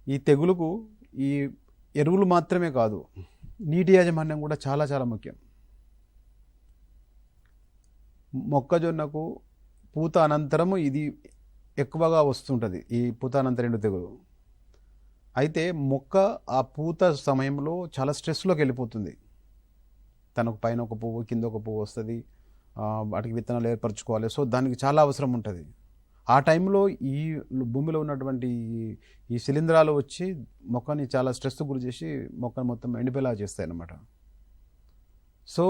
ఈ తెగులుకు ఈ ఎరువులు మాత్రమే కాదు, నీటి యాజమాన్యం కూడా చాలా చాలా ముఖ్యం. మొక్కజొన్నకు పూత అనంతరము ఇది ఎక్కువగా వస్తుంటుంది, ఈ పూత అనంతర ఎండు తెగులు. అయితే మొక్క ఆ పూత సమయంలో చాలా స్ట్రెస్లోకి వెళ్ళిపోతుంది. తనకు పైన ఒక పువ్వు కింద ఒక పువ్వు వస్తుంది, వాటికి విత్తనాలు ఏర్పరచుకోవాలి. సో దానికి చాలా అవసరం ఉంటుంది. ఆ టైంలో ఈ భూమిలో ఉన్నటువంటి ఈ శిలీంధ్రాలు వచ్చి మొక్కని చాలా స్ట్రెస్ గురి చేసి మొక్కను మొత్తం ఎండిపోయేలా చేస్తాయి అన్నమాట. సో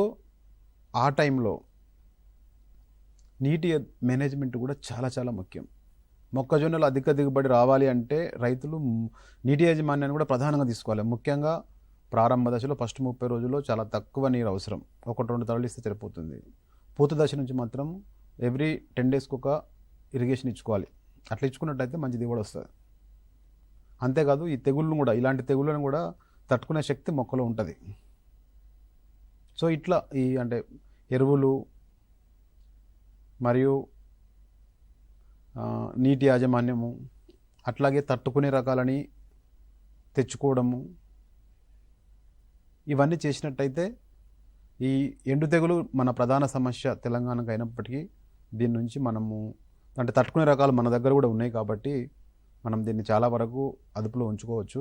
ఆ టైంలో నీటి మేనేజ్మెంట్ కూడా చాలా చాలా ముఖ్యం. మొక్కజొన్నలు అధిక దిగుబడి రావాలి అంటే రైతులు నీటి యాజమాన్యాన్ని కూడా ప్రధానంగా తీసుకోవాలి. ముఖ్యంగా ప్రారంభ దశలో ఫస్ట్ 30 రోజుల్లో చాలా తక్కువ నీరు అవసరం, 1-2 తరలు ఇస్తే సరిపోతుంది. పూత దశ నుంచి మాత్రం ఎవ్రీ 10 డేస్కి ఒక ఇరిగేషన్ ఇచ్చుకోవాలి. అట్లా ఇచ్చుకున్నట్టయితే మంచి దిగుబడి వస్తుంది. అంతేకాదు ఈ తెగుళ్ళను కూడా, ఇలాంటి తెగుళ్ళను కూడా తట్టుకునే శక్తి మొక్కలో ఉంటుంది. సో ఇట్లా ఈ అంటే ఎరువులు మరియు నీటి యాజమాన్యము, అట్లాగే తట్టుకునే రకాలని తెచ్చుకోవడము, ఇవన్నీ చేసినట్టయితే ఈ ఎండు తెగులు మన ప్రధాన సమస్య తెలంగాణకు అయినప్పటికీ దీని నుంచి మనము అంటే తట్టుకునే రకాలు మన దగ్గర కూడా ఉన్నాయి కాబట్టి మనం దీన్ని చాలా వరకు అదుపులో ఉంచుకోవచ్చు.